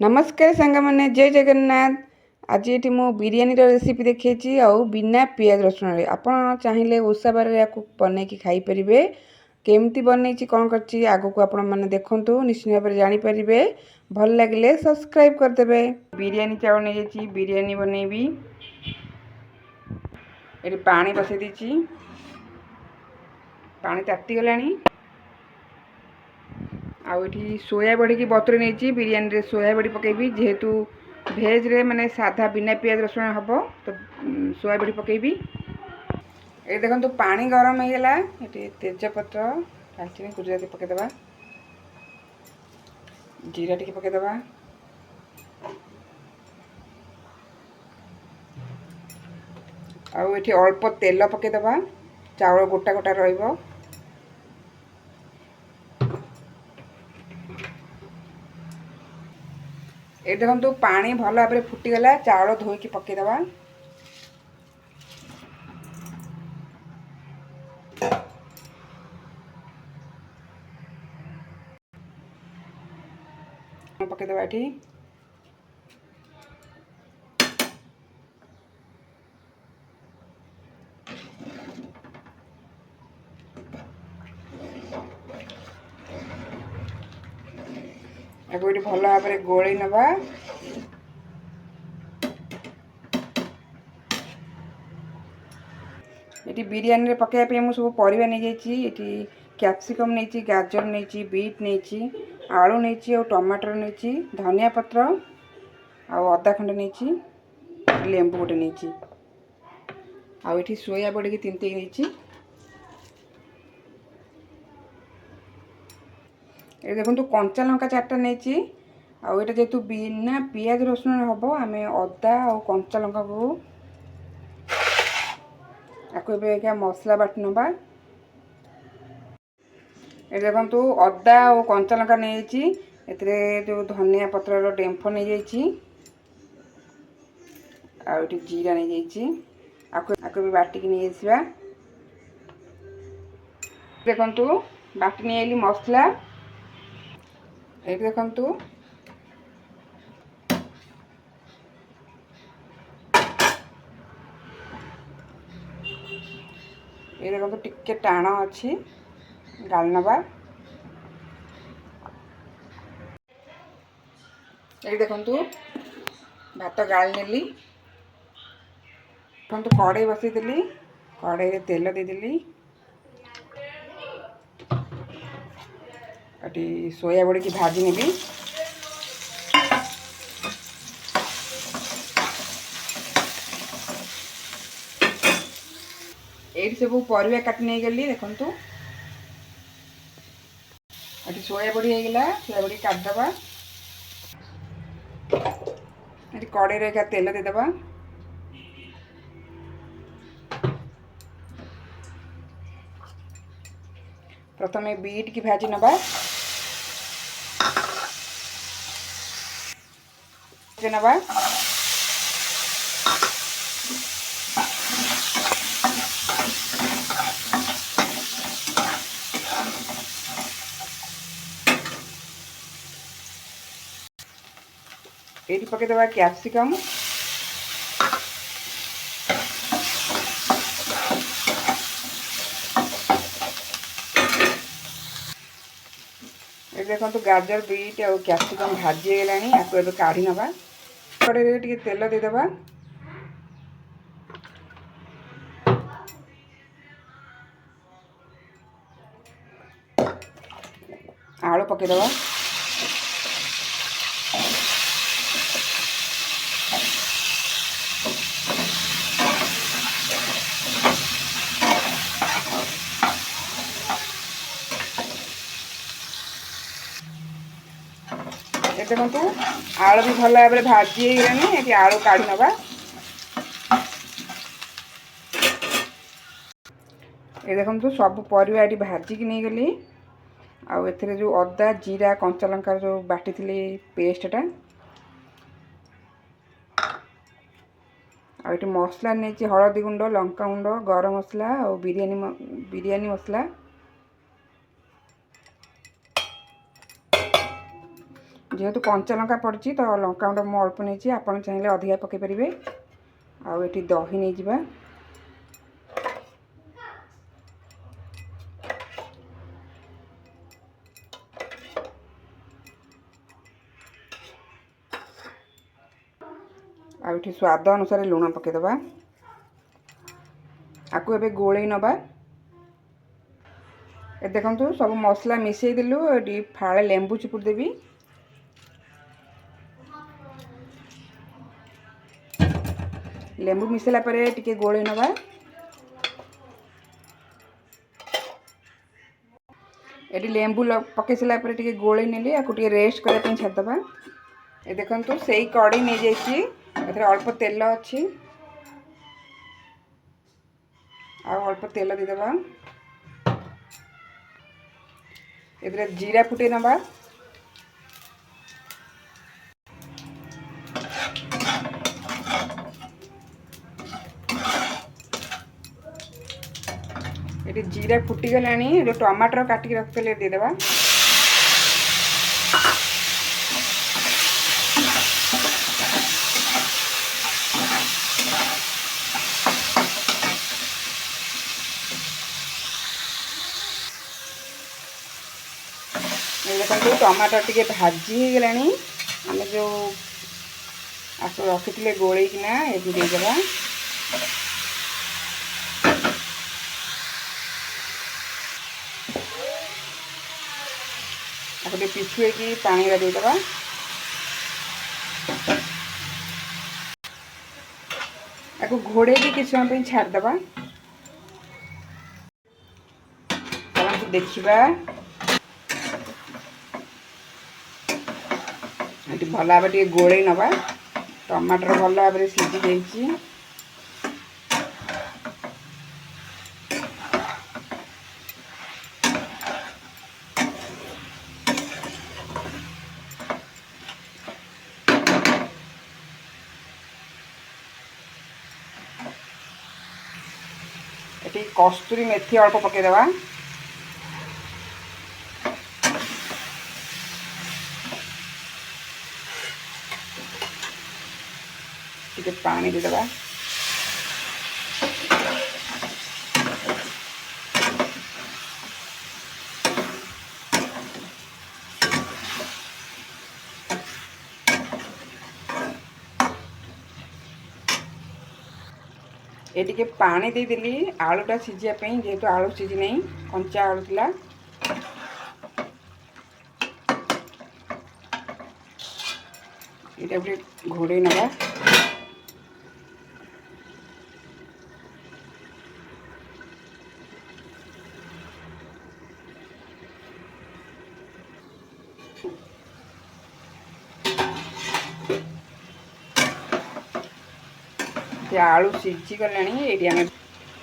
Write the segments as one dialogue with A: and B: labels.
A: नमस्कार सांग मैंने जय जगन्नाथ। आज ये मो बिरियानी रेसिपी देखी आउ बिना पियाज रसुण आप चाहिए ओषा बार या बन खाईपर केमती बनई कौन कर आग को आपण मैंने देखु निश्चित भाव में जानीपर भल लगे सब्सक्राइब करदे। बिरियानी चाउल नहीं बिरियानी बनईबी ये पानी बसई दी पानी तातीगला आउठी सोया बड़ी की बतुरे नहीं बिरियानी रे सोया बड़ी पकेबी जेहेतु भेज रे माने साधा बिना पियाज रसुण हम तो सोया बड़ी पकेबी। ये देखो तो पानी गरम हो गला ये तेजपत्र दालचीनी गुजराती पकेदबा जीरा टी पकेदबा आउ ये अल्प तेल पकेदबा चाउल गोटा गोटा रहिबो। ये देखो पानी भल भाव में फुटीगला चाउल धोईकी पकेदबा पकेदबा ये भल भाव में गोल नवा ये बिरियानी रे पकाइबा मुझे सब परिवा नहीं जाइए कैप्सिकम नहीं गाजर नहीं बीट नहीं आलू नहीं टमाटर नहीं धनिया पत्र आधा खंड नहीं लेंबू गोटे नहीं आठी सोया बड़ी की तीन नहीं ये देखो कंचा लंका 4टा नहीं आटा जेहेतु बिना पियाज रसुण हम आम अदा और कंचा लंका को क्या मसला बाटी नवा ये देखो अदा और कंचा लंका नहीं जो धनिया पत्र डेम्फ नहीं जाइए आउटी जीरा नहीं जाइए भी बाटिकी नहीं आसवा। देखु बाटी नहीं आइली मसला ये देखु ये देखो टिके टाण अच्छी गाल नवा ये देखु भात गाल नेली देखो कड़े बसईदेली कड़े तेल देदेली सोया बड़ी की भाजी नेली ये सब परिवा काटी नहीं गली देखु ये सोया बड़ी होगा सोया बड़ी काटदबा ये कड़े रे तेल देदबा प्रथम बीट की भाजी नवा नवा ये पकईदबा कैप्सिकम ये देखो गाजर बीट और कैप्सिकम भाजी गलानी आपको ये काढ़ी नवा कड़े टे तेल देदबा आलू पकईदबा ये देखो आलू भी भल भाव में भाजी गलानी ये आलू काढ़ी नवा ये देखो सब परिवा ये भाजिकी नहीं गली आउ एथिरे जो अदा जीरा कंचा लंका जो बाटी थी पेस्टा आठ मसला नहीं हलदी गुंड लंका गुंड गरम मसला और बिरियानी मसला जेहेतु कंचा लंका पड़ी तो लंका गुंड मु अल्प नहीं, आप चाहिए अधिका पकई पारे। आठी दही नहीं जावा, आठी स्वाद अनुसार लुण पकईदबा। आपको एबे गोले नबा। ए देखंतु सब मसला मिसई देलु, एटी फाळे लेंबू चिपुड़ देबी। लेंबू मिसला परे टिके गोले नबा। एटी लेंबू पकई सारा पर टिके गोले नेली, आकु टिके रेस्ट करने पे छाड़दबा। ए देखंतु सेई कड़ी नहीं जाइछि, एथरे अल्प तेल अछि, आ अल्प तेल देदबा। एथरे जीरा फुटे नबा। ये जीरा फुटी गलानी, जो टमाटर काटिक रखते देदेबा। देखो टमाटर टी भाजी हो गलानी, आम जो रखी गोल देदेबा। गोटे पिछुए की पानी देदेबा। आपको घोड़े भी किसी समय छाड़दबा। देखा ये भल भाव गोले नवा। टमाटर भल भाव सीझी जाइए। ये कस्तूरी मेथी अल्प पकईदबा। टिके पानी देदेबा। ये टिके पानी देदेली आलूटा सीझापी, जेहेतु आलू सीझी नहीं, कंचा आलू थिला। ये घोड़े नवा। आलू सीझी गलानी, ये आम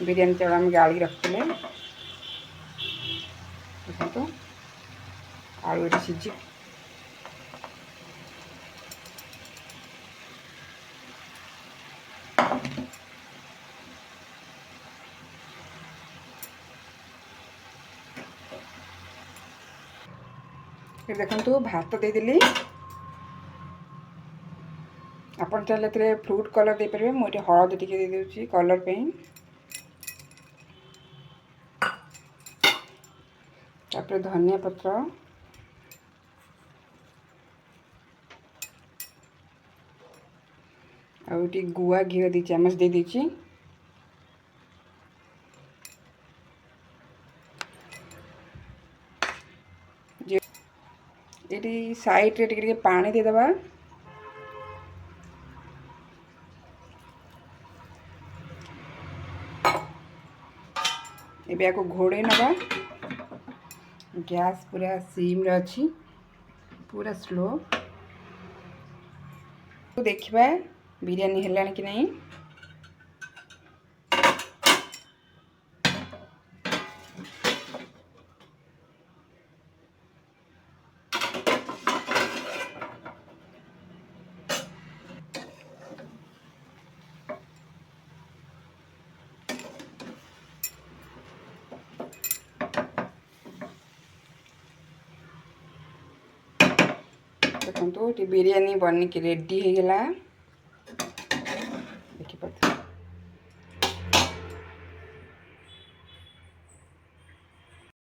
A: बिरियानी चाउल आम गाड़ी रखते देखो आलू ये सीझी। देखो भात देदेली। आपन चाहिए फ्रूट कलर दे पारे, मुझे हलदी टिके दे देउछि कलर पे। तापर धनिया पत्र, आउटी गुआ घी 2 चम्मच दे दीची। ये साइड रे टिके पानी देदेबा। एबे आको घोड़े नबा। गैस पूरा सिम रे अछि, पूरा स्लो। तो देखिबा बिरयानी हेलानी कि नहीं। देखो ये बिरयानी बन के रेडी हो गला देखिए